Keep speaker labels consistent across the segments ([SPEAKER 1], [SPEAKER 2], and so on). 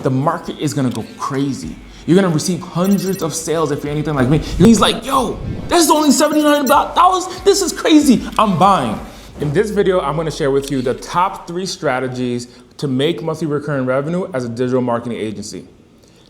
[SPEAKER 1] the market is gonna go crazy. You're gonna receive hundreds of sales if you're anything like me. He's like, yo, that's only $79. This is crazy, I'm buying. In this video, I'm gonna share with you the top 3 strategies to make monthly recurring revenue as a digital marketing agency.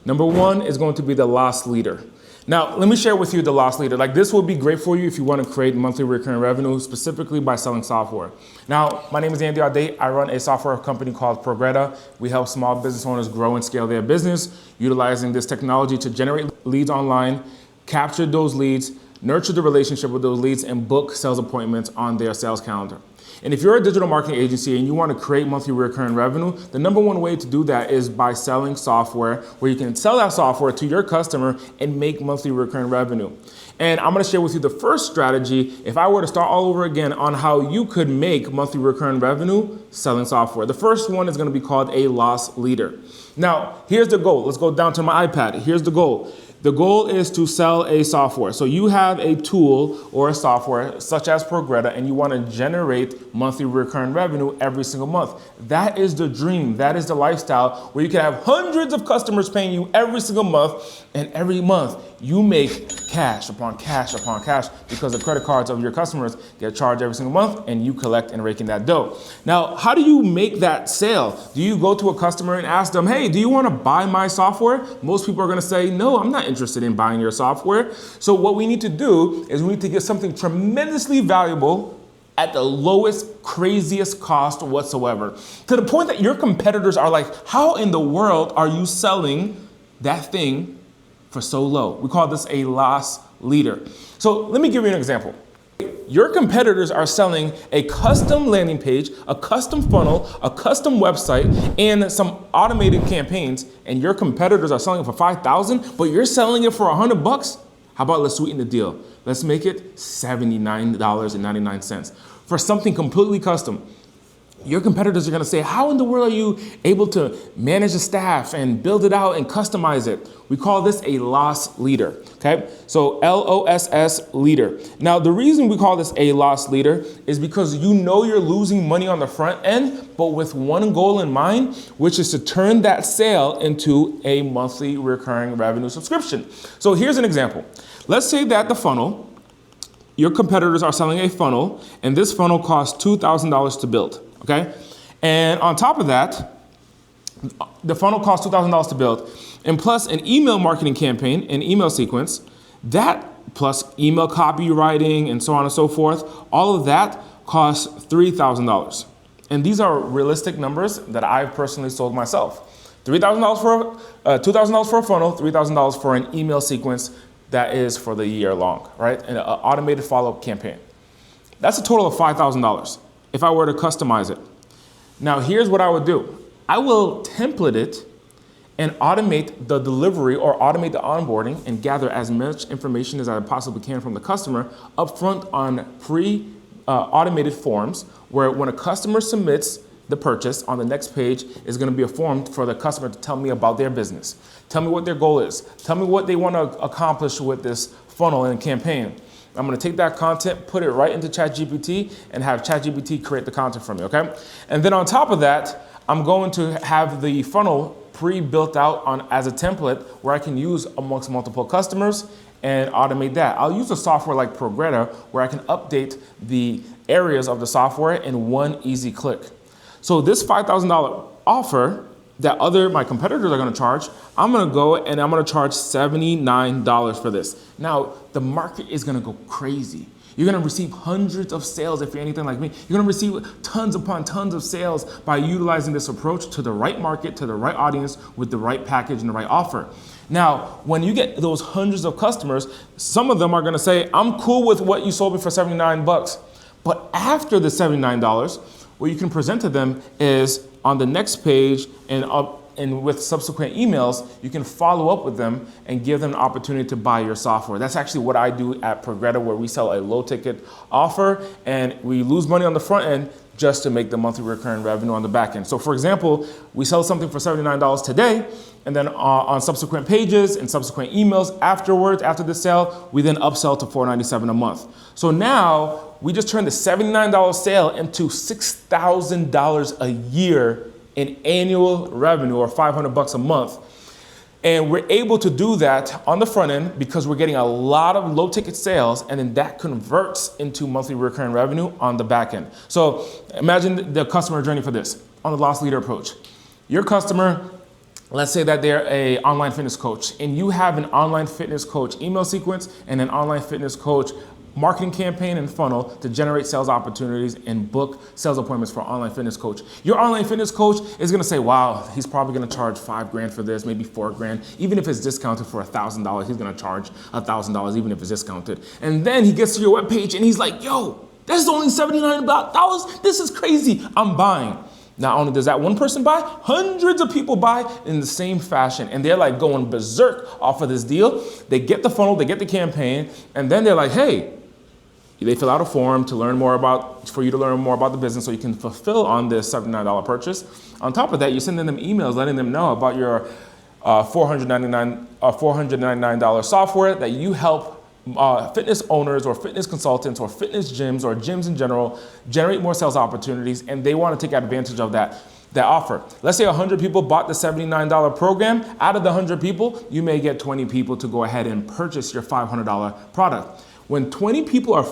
[SPEAKER 1] Number 1 is going to be the loss leader. Now, let me share with you the loss leader. Like, this will be great for you if you want to create monthly recurring revenue, specifically by selling software. Now, my name is Audate. I run a software company called Progretta. We help small business owners grow and scale their business, utilizing this technology to generate leads online, capture those leads, nurture the relationship with those leads, and book sales appointments on their sales calendar. And if you're a digital marketing agency and you want to create monthly recurring revenue, the number 1 way to do that is by selling software, where you can sell that software to your customer and make monthly recurring revenue. And I'm going to share with you the first strategy, if I were to start all over again, on how you could make monthly recurring revenue selling software. The first one is going to be called a loss leader. Now, here's the goal. Let's go down to my iPad. Here's the goal. The goal is to sell a software. So you have a tool or a software such as Progretta, and you want to generate monthly recurring revenue every single month. That is the dream. That is the lifestyle where you can have hundreds of customers paying you every single month, and every month you make cash upon cash upon cash because the credit cards of your customers get charged every single month and you collect and rake in that dough. Now, how do you make that sale? Do you go to a customer and ask them, hey, do you want to buy my software? Most people are going to say, no, I'm not interested in buying your software. So what we need to do is we need to get something tremendously valuable at the lowest, craziest cost whatsoever, to the point that your competitors are like, how in the world are you selling that thing for so low? We call this a loss leader. So let me give you an example. Your competitors are selling a custom landing page, a custom funnel, a custom website, and some automated campaigns, and your competitors are selling it for $5,000, but you're selling it for $100. How about let's sweeten the deal? Let's make it $79.99 for something completely custom. Your competitors are going to say, how in the world are you able to manage a staff and build it out and customize it? We call this a loss leader, okay? So LOSS leader. Now, the reason we call this a loss leader is because you know you're losing money on the front end, but with one goal in mind, which is to turn that sale into a monthly recurring revenue subscription. So here's an example. Let's say that the funnel, your competitors are selling a funnel, and this funnel costs $2,000 to build. Okay, and on top of that, the funnel costs $2,000 to build, and plus an email marketing campaign, an email sequence, that plus email copywriting and so on and so forth, all of that costs $3,000. And these are realistic numbers that I've personally sold myself. $3,000 for $2,000 for a funnel, $3,000 for an email sequence that is for the year long, right? And an automated follow-up campaign. That's a total of $5,000. If I were to customize it. Now, here's what I would do. I will template it and automate the delivery or automate the onboarding and gather as much information as I possibly can from the customer upfront on automated forms, where when a customer submits the purchase, on the next page is going to be a form for the customer to tell me about their business. Tell me what their goal is. Tell me what they want to accomplish with this funnel and campaign. I'm going to take that content, put it right into ChatGPT, and have ChatGPT create the content for me, okay? And then on top of that, I'm going to have the funnel pre-built out as a template where I can use amongst multiple customers and automate that. I'll use a software like Progretta where I can update the areas of the software in one easy click. So this $5,000 offer that my competitors are going to charge, I'm going to go and I'm going to charge $79 for this. Now, the market is going to go crazy. You're going to receive hundreds of sales if you're anything like me. You're going to receive tons upon tons of sales by utilizing this approach to the right market, to the right audience, with the right package and the right offer. Now, when you get those hundreds of customers, some of them are going to say, I'm cool with what you sold me for $79. But after the $79, what you can present to them is on the next page and with subsequent emails, you can follow up with them and give them an opportunity to buy your software. That's actually what I do at Progretta, where we sell a low ticket offer and we lose money on the front end just to make the monthly recurring revenue on the back end. So for example, we sell something for $79 today, and then on subsequent pages and subsequent emails afterwards, after the sale, we then upsell to $497 a month. So now we just turned the $79 sale into $6,000 a year in annual revenue, or $500 a month. And we're able to do that on the front end because we're getting a lot of low ticket sales, and then that converts into monthly recurring revenue on the back end. So imagine the customer journey for this on the loss leader approach. Your customer, let's say that they're an online fitness coach, and you have an online fitness coach email sequence and an online fitness coach marketing campaign and funnel to generate sales opportunities and book sales appointments for online fitness coach. Your online fitness coach is gonna say, wow, he's probably gonna charge $5,000 for this, maybe $4,000. Even if it's discounted for $1,000, he's gonna charge $1,000 even if it's discounted. And then he gets to your webpage and he's like, yo, that's only $79. This is crazy, I'm buying. Not only does that one person buy, hundreds of people buy in the same fashion, and they're like going berserk off of this deal. They get the funnel, they get the campaign, and then they're like, hey, they fill out a form to learn more about, for you to learn more about the business so you can fulfill on this $79 purchase. On top of that, you're sending them emails letting them know about your $499 software that you help fitness owners or fitness consultants or fitness gyms or gyms in general generate more sales opportunities, and they want to take advantage of that offer. Let's say 100 people bought the $79 program. Out of the 100 people, you may get 20 people to go ahead and purchase your $500 product. When 20 people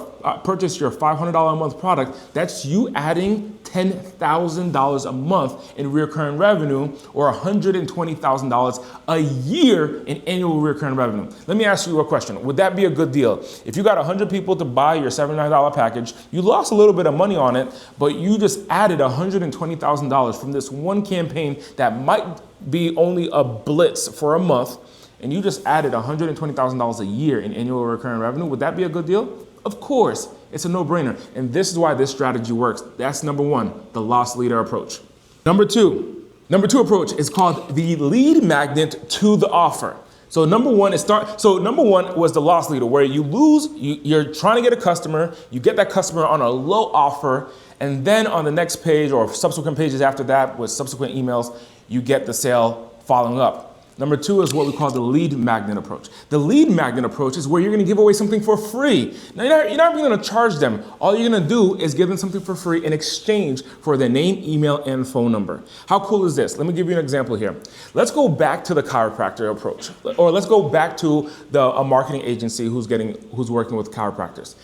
[SPEAKER 1] purchase your $500 a month product, that's you adding $10,000 a month in recurring revenue, or $120,000 a year in annual recurring revenue. Let me ask you a question. Would that be a good deal? If you got 100 people to buy your $79 package, you lost a little bit of money on it, but you just added $120,000 from this one campaign that might be only a blitz for a month, and you just added $120,000 a year in annual recurring revenue. Would that be a good deal? Of course, it's a no-brainer. And this is why this strategy works. That's number one, the loss leader approach. Number two approach is called the lead magnet to the offer. So number one was the loss leader, where you're trying to get a customer, you get that customer on a low offer, and then on the next page or subsequent pages after that with subsequent emails, you get the sale following up. Number two is what we call the lead magnet approach. The lead magnet approach is where you're gonna give away something for free. Now, you're not even gonna charge them. All you're gonna do is give them something for free in exchange for their name, email, and phone number. How cool is this? Let me give you an example here. Let's go back to the chiropractor approach, or let's go back to a marketing agency who's working with chiropractors.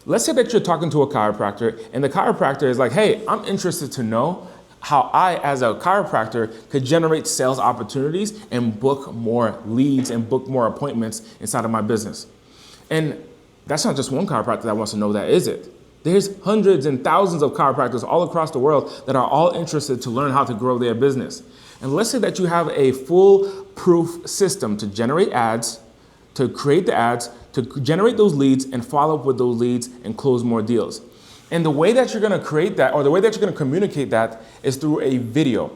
[SPEAKER 1] Let's say that you're talking to a chiropractor, and the chiropractor is like, hey, I'm interested to know how I, as a chiropractor, could generate sales opportunities and book more leads and book more appointments inside of my business. And that's not just one chiropractor that wants to know that, is it? There's hundreds and thousands of chiropractors all across the world that are all interested to learn how to grow their business. And let's say that you have a foolproof system to generate ads, to create the ads, to generate those leads and follow up with those leads and close more deals. And the way that you're gonna create that, or the way that you're gonna communicate that, is through a video.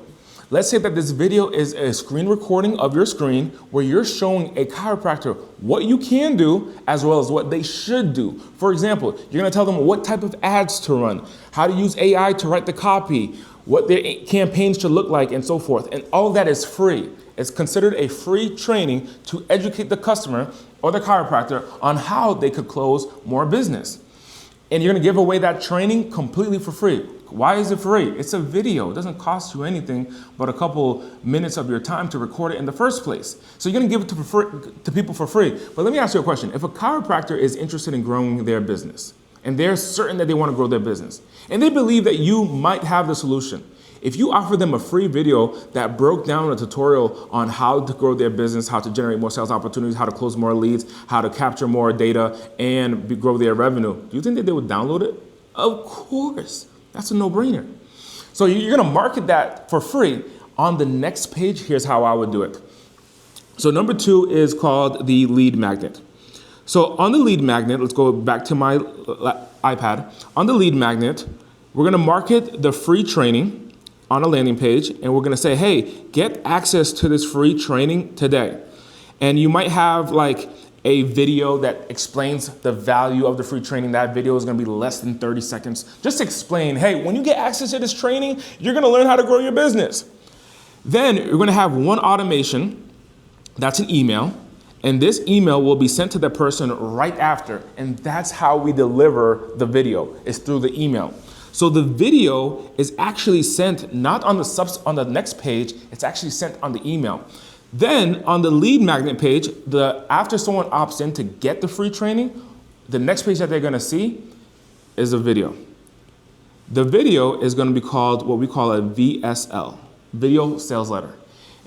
[SPEAKER 1] Let's say that this video is a screen recording of your screen where you're showing a chiropractor what you can do as well as what they should do. For example, you're gonna tell them what type of ads to run, how to use AI to write the copy, what their campaigns should look like, and so forth. And all of that is free. It's considered a free training to educate the customer or the chiropractor on how they could close more business. And you're gonna give away that training completely for free. Why is it free? It's a video. It doesn't cost you anything but a couple minutes of your time to record it in the first place. So you're gonna give it to people for free. But let me ask you a question. If a chiropractor is interested in growing their business, and they're certain that they wanna grow their business, and they believe that you might have the solution, if you offer them a free video that broke down a tutorial on how to grow their business, how to generate more sales opportunities, how to close more leads, how to capture more data, and grow their revenue, do you think that they would download it? Of course. That's a no-brainer. So you're gonna market that for free. On the next page, here's how I would do it. So number two is called the lead magnet. So on the lead magnet, let's go back to my iPad. On the lead magnet, we're gonna market the free training on a landing page, and we're gonna say, hey, get access to this free training today. And you might have like a video that explains the value of the free training. That video is gonna be less than 30 seconds. Just explain, hey, when you get access to this training, you're gonna learn how to grow your business. Then you're gonna have one automation, that's an email, and this email will be sent to the person right after, and that's how we deliver the video, is through the email. So the video is actually sent not on the next page, it's actually sent on the email. Then on the lead magnet page, after someone opts in to get the free training, the next page that they're gonna see is a video. The video is gonna be called what we call a VSL, video sales letter.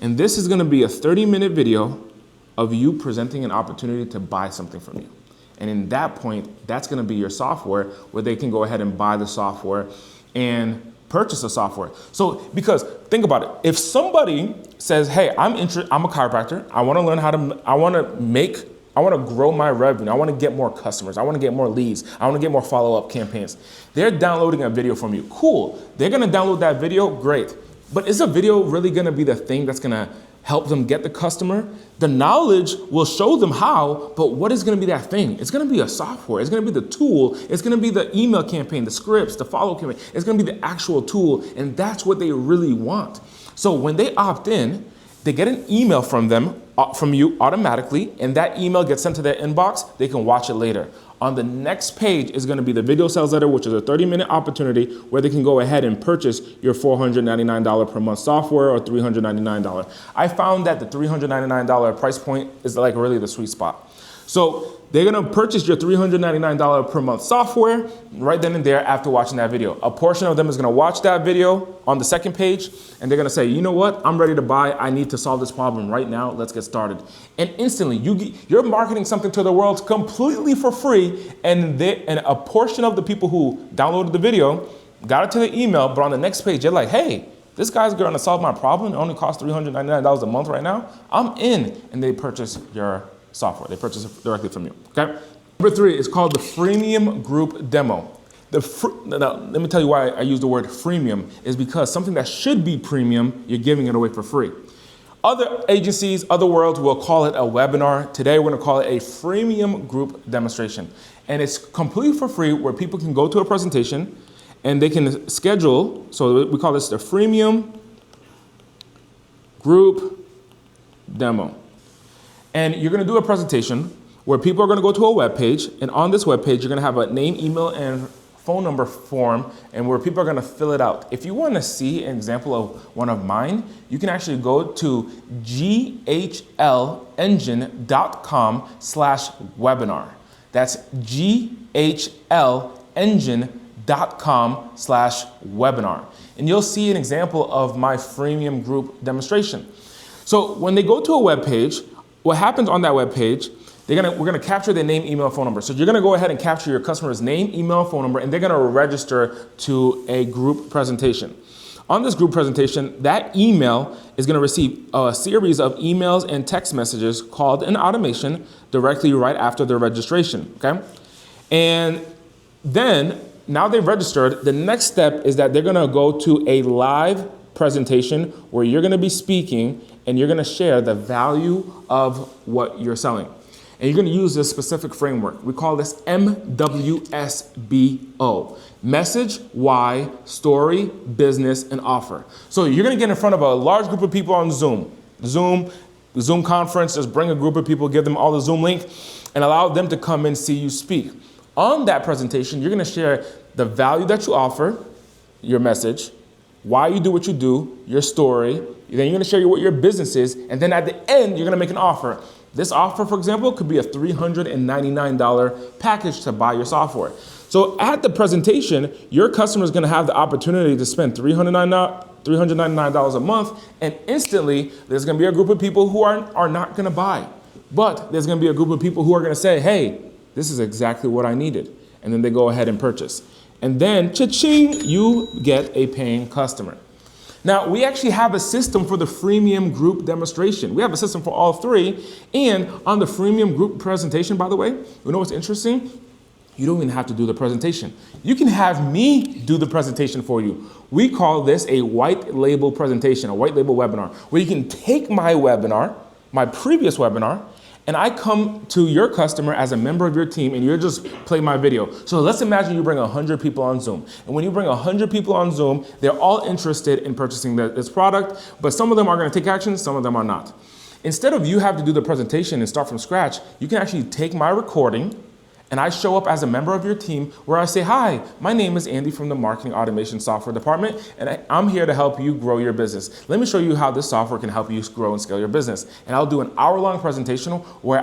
[SPEAKER 1] And this is gonna be a 30-minute video of you presenting an opportunity to buy something from you. And in that point, that's gonna be your software where they can go ahead and buy the software and purchase the software. So, because think about it, if somebody says, hey, I'm a chiropractor, I wanna learn I wanna grow my revenue, I wanna get more customers, I wanna get more leads, I wanna get more follow-up campaigns. They're downloading a video from you, cool. They're gonna download that video, great. But is a video really gonna be the thing that's gonna help them get the customer? The knowledge will show them how, but what is gonna be that thing? It's gonna be a software, it's gonna be the tool, it's gonna be the email campaign, the scripts, the follow-up campaign, it's gonna be the actual tool, and that's what they really want. So when they opt in, they get an email from you automatically, and that email gets sent to their inbox, they can watch it later. On the next page is gonna be the video sales letter, which is a 30-minute opportunity where they can go ahead and purchase your $499 per month software or $399. I found that the $399 price point is like really the sweet spot. So they're gonna purchase your $399 per month software right then and there after watching that video. A portion of them is gonna watch that video on the second page, and they're gonna say, you know what, I'm ready to buy, I need to solve this problem right now, let's get started. And instantly, you're marketing something to the world completely for free, and a portion of the people who downloaded the video got it to the email, but on the next page, they're like, hey, this guy's gonna solve my problem, it only costs $399 a month right now, I'm in, and they purchase your software. They purchase it directly from you, okay? Number 3 is called the freemium group demo. Now, let me tell you why I use the word freemium is because something that should be premium, you're giving it away for free. Other agencies, other worlds will call it a webinar. Today, we're gonna call it a freemium group demonstration. And it's completely for free where people can go to a presentation and they can schedule, so we call this the freemium group demo. And you're gonna do a presentation where people are gonna go to a web page, and on this web page, you're gonna have a name, email, and phone number form, and where people are gonna fill it out. If you wanna see an example of one of mine, you can actually go to ghlengine.com/webinar. That's ghlengine.com/webinar. And you'll see an example of my freemium group demonstration. So when they go to a web page, what happens on that web page, we're gonna capture their name, email, phone number. So you're gonna go ahead and capture your customer's name, email, phone number, and they're gonna register to a group presentation. On this group presentation, that email is gonna receive a series of emails and text messages called an automation directly right after their registration, okay? And then, now they've registered, the next step is that they're gonna go to a live presentation where you're gonna be speaking and you're gonna share the value of what you're selling. And you're gonna use this specific framework. We call this MWSBO. Message, why, story, business, and offer. So you're gonna get in front of a large group of people on Zoom conference, just bring a group of people, give them all the Zoom link, and allow them to come and see you speak. On that presentation, you're gonna share the value that you offer, your message, why you do what you do, your story, then you're gonna share what your business is, and then at the end, you're gonna make an offer. This offer, for example, could be a $399 package to buy your software. So at the presentation, your customer is gonna have the opportunity to spend $399 a month, and instantly, there's gonna be a group of people who are not gonna buy. But there's gonna be a group of people who are gonna say, hey, this is exactly what I needed. And then they go ahead and purchase. And then, cha-ching, you get a paying customer. Now, we actually have a system for the freemium group demonstration. We have a system for all three. And on the freemium group presentation, by the way, you know what's interesting? You don't even have to do the presentation. You can have me do the presentation for you. We call this a white label presentation, a white label webinar, where you can take my webinar, my previous webinar, and I come to your customer as a member of your team and you're just play my video. So let's imagine you bring 100 people on Zoom. And when you bring 100 people on Zoom, they're all interested in purchasing this product, but some of them are gonna take action, some of them are not. Instead of you have to do the presentation and start from scratch, you can actually take my recording And I show up as a member of your team where I say, hi, my name is Andy from the Marketing Automation Software Department, and I'm here to help you grow your business. Let me show you how this software can help you grow and scale your business. And I'll do an hour-long presentation where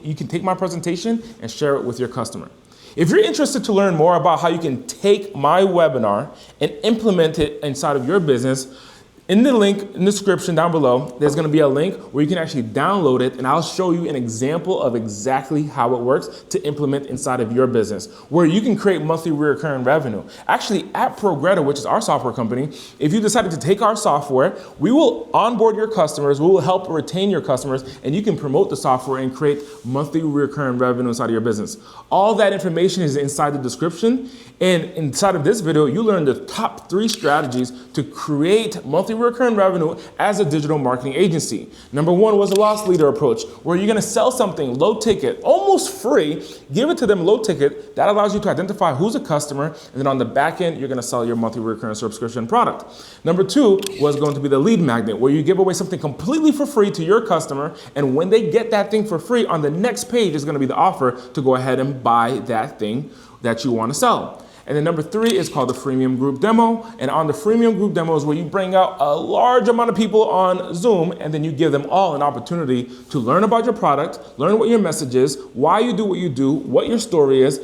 [SPEAKER 1] you can take my presentation and share it with your customer. If you're interested to learn more about how you can take my webinar and implement it inside of your business, in the link in the description down below, there's going to be a link where you can actually download it, and I'll show you an example of exactly how it works to implement inside of your business, where you can create monthly recurring revenue. Actually, at Progretta, which is our software company, if you decided to take our software, we will onboard your customers, we will help retain your customers, and you can promote the software and create monthly recurring revenue inside of your business. All that information is inside the description, and inside of this video, you learn the top 3 strategies to create monthly recurring revenue as a digital marketing agency. Number 1 was a loss leader approach, where you're gonna sell something low ticket, almost free, give it to them low ticket. That allows you to identify who's a customer, and then on the back end, you're gonna sell your monthly recurring subscription product. Number 2 was going to be the lead magnet, where you give away something completely for free to your customer, and when they get that thing for free, on the next page is gonna be the offer to go ahead and buy that thing that you wanna sell. And then number 3 is called the freemium group demo. And on the freemium group demo is where you bring out a large amount of people on Zoom, and then you give them all an opportunity to learn about your product, learn what your message is, why you do what you do, what your story is.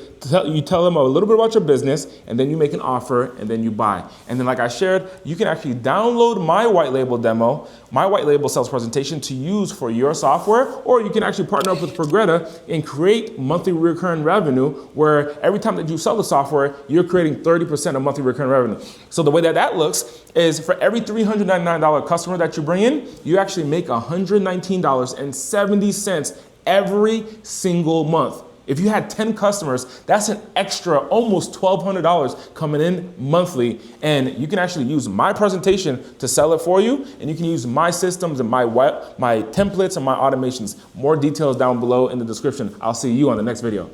[SPEAKER 1] You tell them a little bit about your business, and then you make an offer, and then you buy. And then like I shared, you can actually download my white label demo, my white label sales presentation to use for your software, or you can actually partner up with Progretta and create monthly recurring revenue, where every time that you sell the software, you're creating 30% of monthly recurring revenue. So the way that looks is for every $399 customer that you bring in, you actually make $119.70 every single month. If you had 10 customers, that's an extra almost $1,200 coming in monthly. And you can actually use my presentation to sell it for you. And you can use my systems and my templates and my automations. More details down below in the description. I'll see you on the next video.